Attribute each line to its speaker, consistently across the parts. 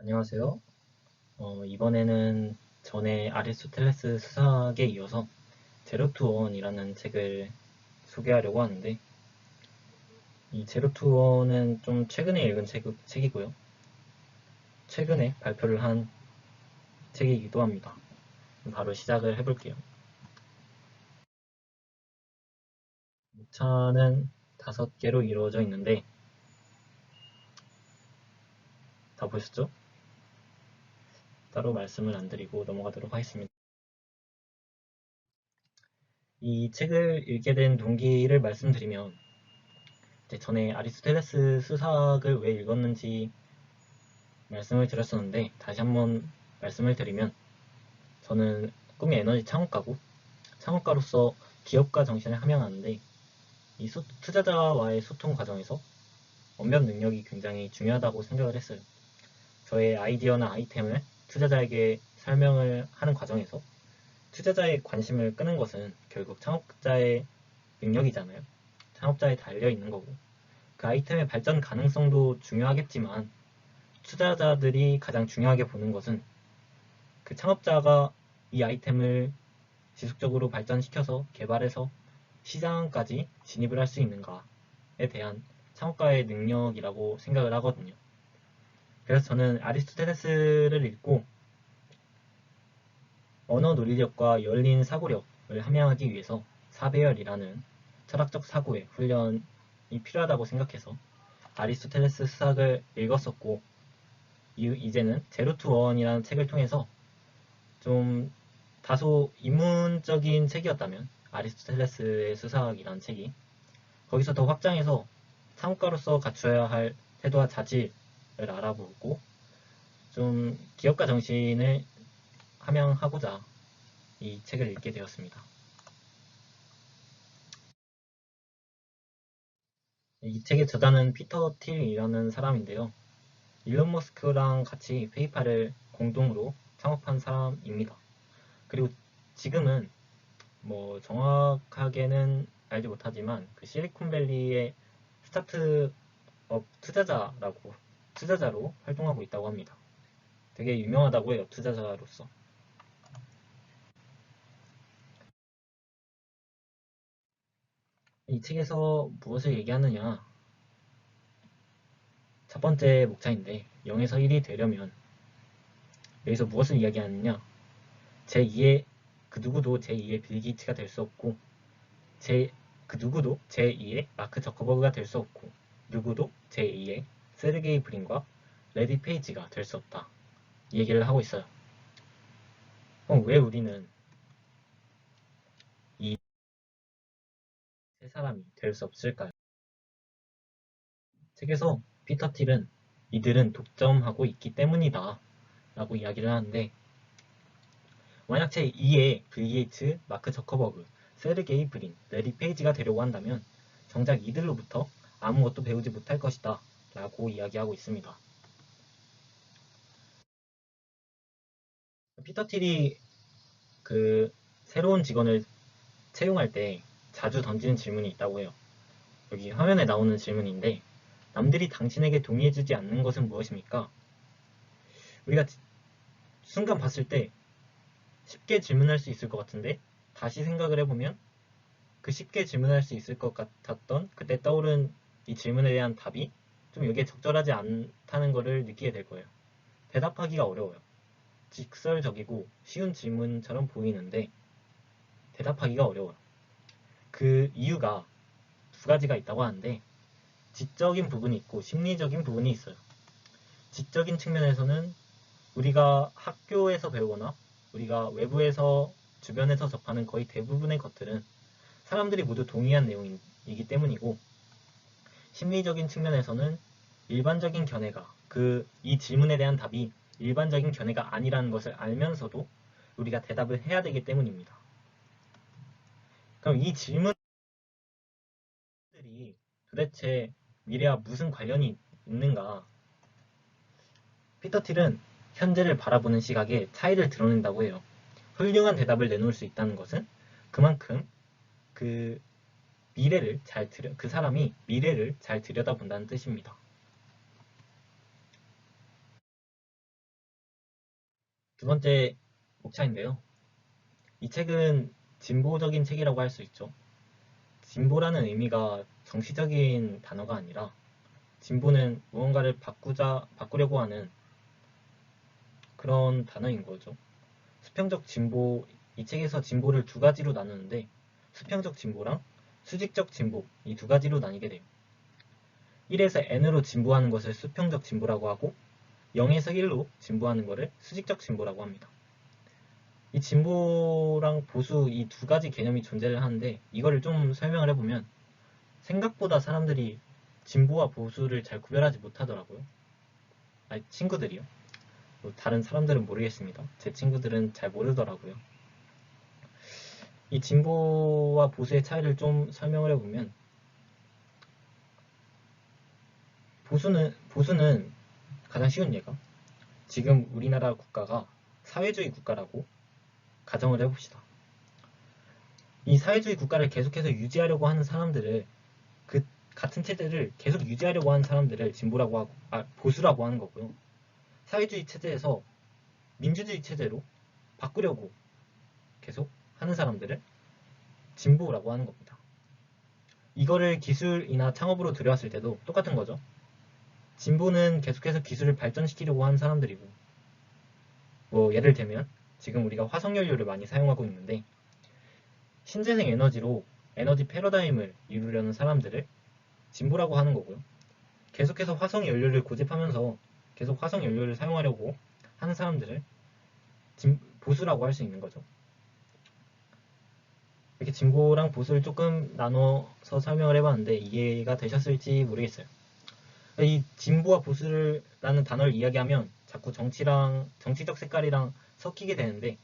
Speaker 1: 안녕하세요. 이번에는 전에 아리스토텔레스 수사에 이어서 제로 투 원이라는 책을 소개하려고 하는데, 이 제로 투 원은 좀 최근에 읽은 책이고요. 최근에 발표를 한 책이기도 합니다. 바로 시작을 해볼게요. 목차는 5개로 이루어져 있는데, 다 보셨죠? 따로 말씀을 안 드리고 넘어가도록 하겠습니다. 이 책을 읽게 된 동기를 말씀드리면, 이제 전에 아리스토텔레스 수사를 왜 읽었는지 말씀을 드렸었는데, 다시 한번 말씀을 드리면, 저는 꿈이 에너지 창업가고, 창업가로서 기업가 정신을 함양하는데, 이 투자자와의 소통 과정에서 언변 능력이 굉장히 중요하다고 생각을 했어요. 저의 아이디어나 아이템을 투자자에게 설명을 하는 과정에서 투자자의 관심을 끄는 것은 결국 창업자의 능력이잖아요. 창업자에 달려 있는 거고, 그 아이템의 발전 가능성도 중요하겠지만, 투자자들이 가장 중요하게 보는 것은 그 창업자가 이 아이템을 지속적으로 발전시켜서 개발해서 시장까지 진입을 할 수 있는가에 대한 창업가의 능력이라고 생각을 하거든요. 그래서 저는 아리스토텔레스를 읽고 언어 논리력과 열린 사고력을 함양하기 위해서 사배열이라는 철학적 사고의 훈련이 필요하다고 생각해서 아리스토텔레스 수학을 읽었었고, 이제는 제로 투 원이라는 책을 통해서 좀 다소 입문적인 책이었다면, 아리스토텔레스의 수사학이라는 책이 거기서 더 확장해서 창업가로서 갖춰야 할 태도와 자질을 알아보고 좀 기업가 정신을 함양하고자 이 책을 읽게 되었습니다. 이 책의 저자는 피터 틸이라는 사람인데요. 일론 머스크랑 같이 페이팔을 공동으로 창업한 사람입니다. 그리고 지금은 뭐 정확하게는 알지 못하지만 그 실리콘밸리의 스타트업 투자자로 활동하고 있다고 합니다. 되게 유명하다고 해요, 투자자로서. 이 책에서 무엇을 얘기하느냐? 첫 번째 목차인데 0에서 1이 되려면 여기서 무엇을 이야기하느냐? 제2의 그 누구도 제2의 빌 게이츠가 될 수 없고 그 누구도 제2의 마크 저커버그가 될 수 없고 누구도 제2의 세르게이 브린과 레디 페이지가 될 수 없다. 이 얘기를 하고 있어요. 그럼 왜 우리는 이 세 사람이 될 수 없을까요? 책에서 피터 틸은 이들은 독점하고 있기 때문이다 라고 이야기를 하는데, 만약 제2의 빌 게이츠, 마크 저커버그, 세르게이 브린, 레리 페이지가 되려고 한다면 정작 이들로부터 아무것도 배우지 못할 것이다 라고 이야기하고 있습니다. 피터 틸이 그 새로운 직원을 채용할 때 자주 던지는 질문이 있다고 해요. 여기 화면에 나오는 질문인데, 남들이 당신에게 동의해주지 않는 것은 무엇입니까? 우리가 순간 봤을 때 쉽게 질문할 수 있을 것 같은데, 다시 생각을 해보면 그 쉽게 질문할 수 있을 것 같았던 그때 떠오른 이 질문에 대한 답이 좀 여기에 적절하지 않다는 것을 느끼게 될 거예요. 대답하기가 어려워요. 직설적이고 쉬운 질문처럼 보이는데 대답하기가 어려워요. 그 이유가 두 가지가 있다고 하는데, 지적인 부분이 있고 심리적인 부분이 있어요. 지적인 측면에서는 우리가 학교에서 배우거나 우리가 외부에서 주변에서 접하는 거의 대부분의 것들은 사람들이 모두 동의한 내용이기 때문이고, 심리적인 측면에서는 일반적인 견해가 이 질문에 대한 답이 일반적인 견해가 아니라는 것을 알면서도 우리가 대답을 해야 되기 때문입니다. 그럼 이 질문들이 도대체 미래와 무슨 관련이 있는가? 피터 틸은 현재를 바라보는 시각에 차이를 드러낸다고 해요. 훌륭한 대답을 내놓을 수 있다는 것은 그만큼 그 그 사람이 미래를 잘 들여다본다는 뜻입니다. 두 번째 목차인데요. 이 책은 진보적인 책이라고 할 수 있죠. 진보라는 의미가 정치적인 단어가 아니라 진보는 무언가를 바꾸려고 하는 그런 단어인 거죠. 수평적 진보, 이 책에서 진보를 두 가지로 나누는데 수평적 진보랑 수직적 진보, 이 두 가지로 나뉘게 돼요. 1에서 n으로 진보하는 것을 수평적 진보라고 하고 0에서 1로 진보하는 것을 수직적 진보라고 합니다. 이 진보랑 보수 이 두 가지 개념이 존재를 하는데 이거를 좀 설명을 해보면 생각보다 사람들이 진보와 보수를 잘 구별하지 못하더라고요. 아니, 친구들이요. 뭐 다른 사람들은 모르겠습니다. 제 친구들은 잘 모르더라고요. 이 진보와 보수의 차이를 좀 설명을 해보면 보수는 가장 쉬운 예가 지금 우리나라 국가가 사회주의 국가라고 가정을 해봅시다. 이 사회주의 국가를 계속해서 유지하려고 하는 사람들을 그 같은 체제를 계속 유지하려고 하는 사람들을 진보라고 하고 보수라고 하는 거고요. 사회주의 체제에서 민주주의 체제로 바꾸려고 계속 하는 사람들을 진보라고 하는 겁니다. 이거를 기술이나 창업으로 들여왔을 때도 똑같은 거죠. 진보는 계속해서 기술을 발전시키려고 하는 사람들이고 뭐 예를 들면 지금 우리가 화석연료를 많이 사용하고 있는데 신재생 에너지로 에너지 패러다임을 이루려는 사람들을 진보라고 하는 거고요. 계속해서 화석연료를 고집하면서 계속 화석연료를 사용하려고 하는 사람들을 보수라고 할 수 있는 거죠. 이렇게 진보랑 보수를 조금 나눠서 설명을 해봤는데 이해가 되셨을지 모르겠어요. 이 진보와 보수라는 단어를 이야기하면 자꾸 정치적 색깔이랑 섞이게 되는데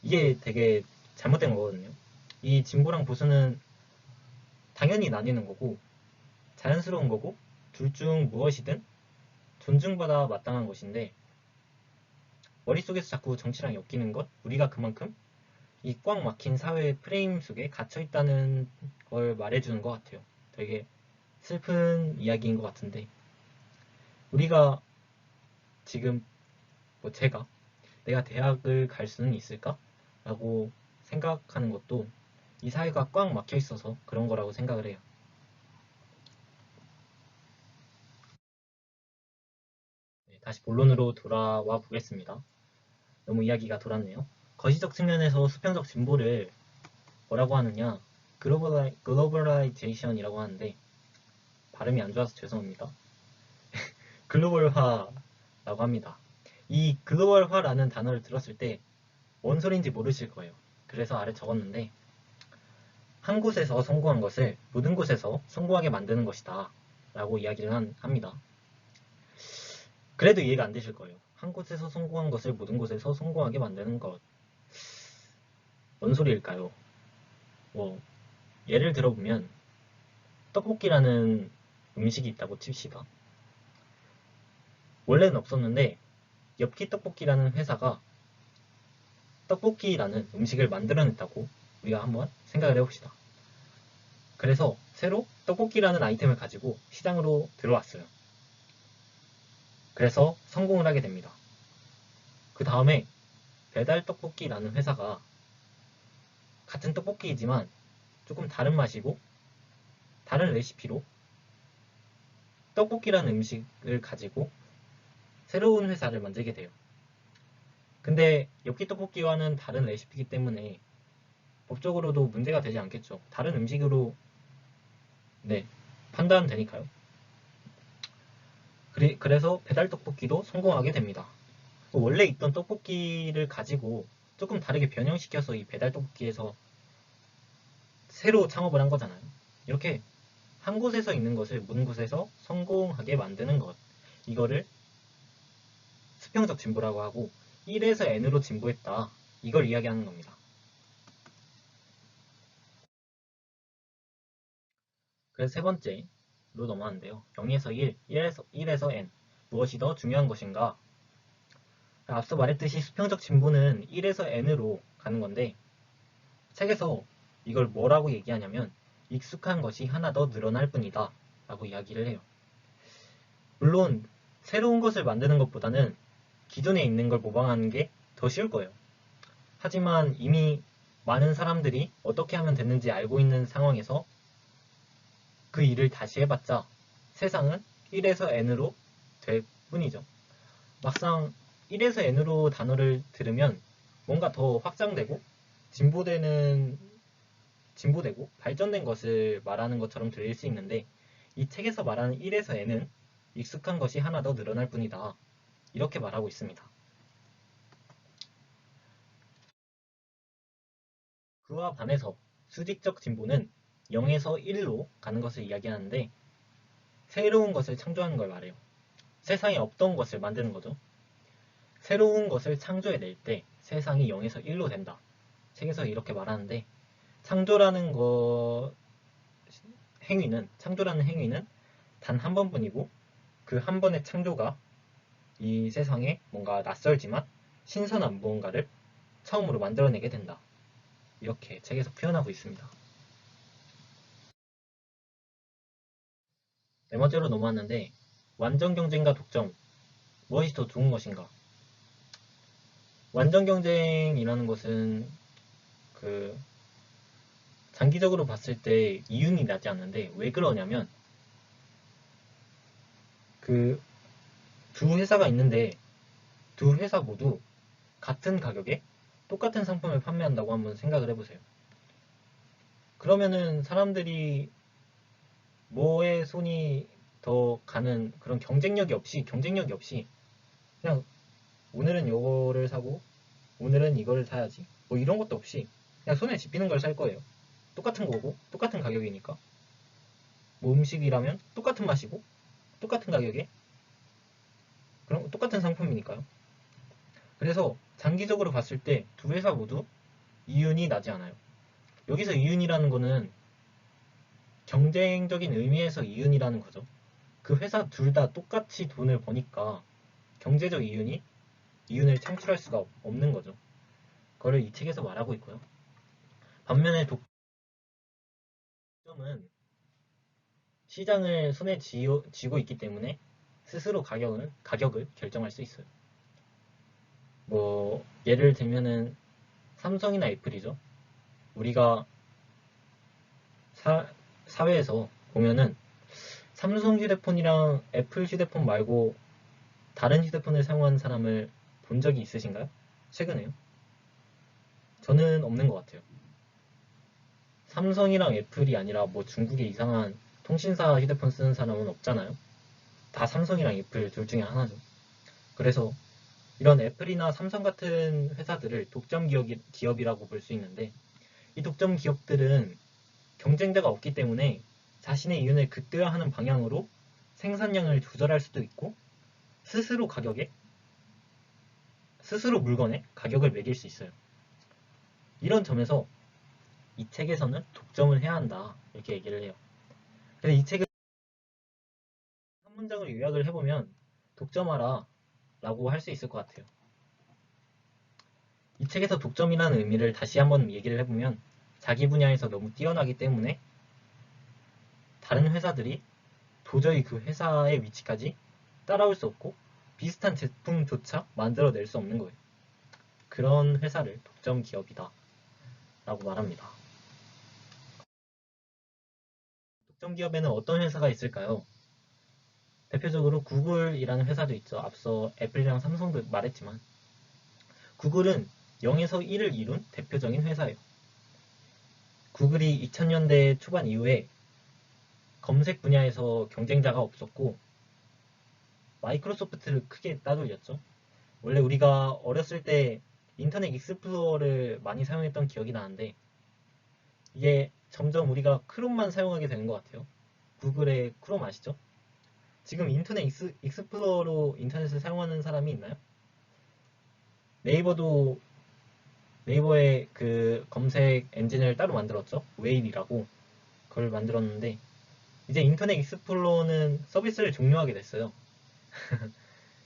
Speaker 1: 이게 되게 잘못된 거거든요. 이 진보랑 보수는 당연히 나뉘는 거고 자연스러운 거고 둘 중 무엇이든 존중받아 마땅한 것인데 머릿속에서 자꾸 정치랑 엮이는 것 우리가 그만큼 이 꽉 막힌 사회 프레임 속에 갇혀 있다는 걸 말해주는 것 같아요. 되게 슬픈 이야기인 것 같은데 우리가 지금 뭐 내가 대학을 갈 수는 있을까? 라고 생각하는 것도 이 사회가 꽉 막혀 있어서 그런 거라고 생각을 해요. 네, 다시 본론으로 돌아와 보겠습니다. 너무 이야기가 돌았네요. 거시적 측면에서 수평적 진보를 뭐라고 하느냐? 글로벌라이제이션이라고 하는데 발음이 안 좋아서 죄송합니다. 글로벌화라고 합니다. 이 글로벌화라는 단어를 들었을 때 뭔 소리인지 모르실 거예요. 그래서 아래 적었는데 한 곳에서 성공한 것을 모든 곳에서 성공하게 만드는 것이다 라고 이야기를 합니다. 그래도 이해가 안 되실 거예요. 한 곳에서 성공한 것을 모든 곳에서 성공하게 만드는 것. 뭔 소리일까요? 뭐 예를 들어보면 떡볶이라는 음식이 있다고 칩시다. 원래는 없었는데 엽기 떡볶이라는 회사가 떡볶이라는 음식을 만들어냈다고 우리가 한번 생각을 해봅시다. 그래서 새로 떡볶이라는 아이템을 가지고 시장으로 들어왔어요. 그래서 성공을 하게 됩니다. 그 다음에 배달 떡볶이라는 회사가 같은 떡볶이이지만 조금 다른 맛이고 다른 레시피로 떡볶이라는 음식을 가지고 새로운 회사를 만들게 돼요. 근데 엽기 떡볶이와는 다른 레시피이기 때문에 법적으로도 문제가 되지 않겠죠. 다른 음식으로 네, 판단되니까요. 그래서 배달 떡볶이도 성공하게 됩니다. 원래 있던 떡볶이를 가지고 조금 다르게 변형시켜서 이 배달 떡볶이에서 새로 창업을 한 거잖아요. 이렇게 한 곳에서 있는 것을 모든 곳에서 성공하게 만드는 것. 이거를 수평적 진보라고 하고 1에서 n으로 진보했다. 이걸 이야기하는 겁니다. 그래서 세 번째로 넘어가는데요. 0에서 1, 1에서 n. 무엇이 더 중요한 것인가? 앞서 말했듯이 수평적 진보는 1에서 n으로 가는 건데 책에서 이걸 뭐라고 얘기하냐면 익숙한 것이 하나 더 늘어날 뿐이다 라고 이야기를 해요. 물론 새로운 것을 만드는 것보다는 기존에 있는 걸 모방하는 게 더 쉬울 거예요. 하지만 이미 많은 사람들이 어떻게 하면 되는지 알고 있는 상황에서 그 일을 다시 해봤자 세상은 1에서 n으로 될 뿐이죠. 막상 1에서 n으로 단어를 들으면 뭔가 더 확장되고 진보되고 발전된 것을 말하는 것처럼 들릴 수 있는데, 이 책에서 말하는 1에서 n은 익숙한 것이 하나 더 늘어날 뿐이다, 이렇게 말하고 있습니다. 그와 반해서 수직적 진보는 0에서 1로 가는 것을 이야기하는데, 새로운 것을 창조하는 걸 말해요. 세상에 없던 것을 만드는 거죠. 새로운 것을 창조해낼 때 세상이 0에서 1로 된다, 책에서 이렇게 말하는데, 창조라는 행위는 단 한 번뿐이고, 그 한 번의 창조가 이 세상에 뭔가 낯설지만 신선한 무언가를 처음으로 만들어내게 된다, 이렇게 책에서 표현하고 있습니다. 네 번째로 넘어왔는데, 완전 경쟁과 독점, 무엇이 더 좋은 것인가? 완전 경쟁이라는 것은 장기적으로 봤을 때 이윤이 나지 않는데, 왜 그러냐면 두 회사가 있는데 두 회사 모두 같은 가격에 똑같은 상품을 판매한다고 한번 생각을 해보세요. 그러면은 사람들이 뭐에 손이 더 가는 그런 경쟁력이 없이 그냥 오늘은 이거를 사고 오늘은 이거를 사야지, 뭐 이런 것도 없이 그냥 손에 집히는 걸 살 거예요. 똑같은 거고 똑같은 가격이니까. 뭐 음식이라면 똑같은 맛이고 똑같은 가격에 그럼 똑같은 상품이니까요. 그래서 장기적으로 봤을 때 두 회사 모두 이윤이 나지 않아요. 여기서 이윤이라는 거는 경쟁적인 의미에서 이윤이라는 거죠. 그 회사 둘 다 똑같이 돈을 버니까 경제적 이윤을 창출할 수가 없는 거죠. 그거를 이 책에서 말하고 있고요. 반면에 독점은 시장을 손에 쥐고 있기 때문에 스스로 가격을 결정할 수 있어요. 뭐 예를 들면은 삼성이나 애플이죠. 우리가 사회에서 보면은 삼성 휴대폰이랑 애플 휴대폰 말고 다른 휴대폰을 사용하는 사람을 본 적이 있으신가요? 최근에요? 저는 없는 것 같아요. 삼성이랑 애플이 아니라 뭐 중국의 이상한 통신사 휴대폰 쓰는 사람은 없잖아요. 다 삼성이랑 애플 둘 중에 하나죠. 그래서 이런 애플이나 삼성 같은 회사들을 독점 기업이라고 볼 수 있는데, 이 독점 기업들은 경쟁자가 없기 때문에 자신의 이윤을 극대화하는 방향으로 생산량을 조절할 수도 있고, 스스로 물건에 가격을 매길 수 있어요. 이런 점에서 이 책에서는 독점을 해야 한다, 이렇게 얘기를 해요. 그래서 이 책을 한 문장으로 요약을 해보면 독점하라 라고 할 수 있을 것 같아요. 이 책에서 독점이라는 의미를 다시 한번 얘기를 해보면, 자기 분야에서 너무 뛰어나기 때문에 다른 회사들이 도저히 그 회사의 위치까지 따라올 수 없고 비슷한 제품조차 만들어낼 수 없는 거예요. 그런 회사를 독점 기업이다 라고 말합니다. 독점 기업에는 어떤 회사가 있을까요? 대표적으로 구글이라는 회사도 있죠. 앞서 애플이랑 삼성도 말했지만, 구글은 0에서 1을 이룬 대표적인 회사예요. 구글이 2000년대 초반 이후에 검색 분야에서 경쟁자가 없었고 마이크로소프트를 크게 따돌렸죠. 원래 우리가 어렸을 때 인터넷 익스플로러를 많이 사용했던 기억이 나는데, 이게 점점 우리가 크롬만 사용하게 되는 것 같아요. 구글의 크롬 아시죠? 지금 인터넷 익스플로러로 인터넷을 사용하는 사람이 있나요? 네이버의 그 검색 엔진을 따로 만들었죠. 웨일이라고. 그걸 만들었는데 이제 인터넷 익스플로러는 서비스를 종료하게 됐어요.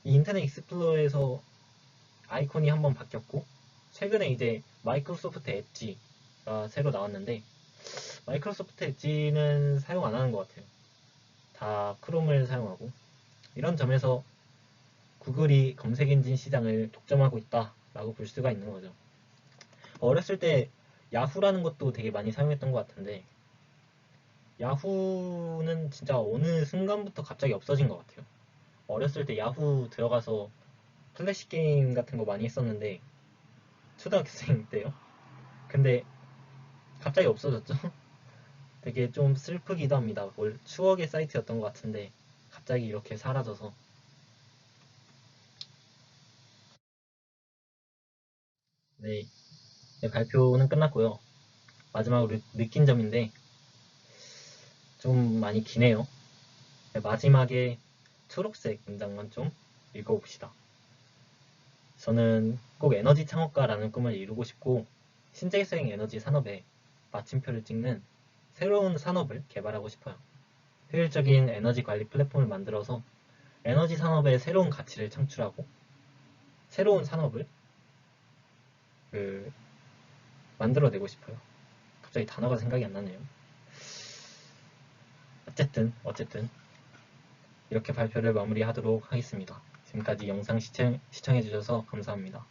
Speaker 1: 이 인터넷 익스플로러에서 아이콘이 한번 바뀌었고, 최근에 이제 마이크로소프트 엣지가 새로 나왔는데, 마이크로소프트 엣지는 사용 안 하는 것 같아요. 다 크롬을 사용하고. 이런 점에서 구글이 검색 엔진 시장을 독점하고 있다라고 볼 수가 있는 거죠. 어렸을 때 야후라는 것도 되게 많이 사용했던 것 같은데 야후는 진짜 어느 순간부터 갑자기 없어진 것 같아요. 어렸을 때 야후 들어가서 플래시 게임 같은 거 많이 했었는데 초등학생 때요. 근데 갑자기 없어졌죠. 되게 좀 슬프기도 합니다. 추억의 사이트였던 것 같은데 갑자기 이렇게 사라져서. 네, 네, 발표는 끝났고요. 마지막으로 느낀 점인데 좀 많이 기네요. 네, 마지막에 초록색 문장만 좀 읽어봅시다. 저는 꼭 에너지 창업가라는 꿈을 이루고 싶고 신재생 에너지 산업에 마침표를 찍는 새로운 산업을 개발하고 싶어요. 효율적인 에너지 관리 플랫폼을 만들어서 에너지 산업에 새로운 가치를 창출하고 새로운 산업을 그 만들어내고 싶어요. 갑자기 단어가 생각이 안 나네요. 어쨌든 이렇게 발표를 마무리하도록 하겠습니다. 지금까지 영상 시청해주셔서 감사합니다.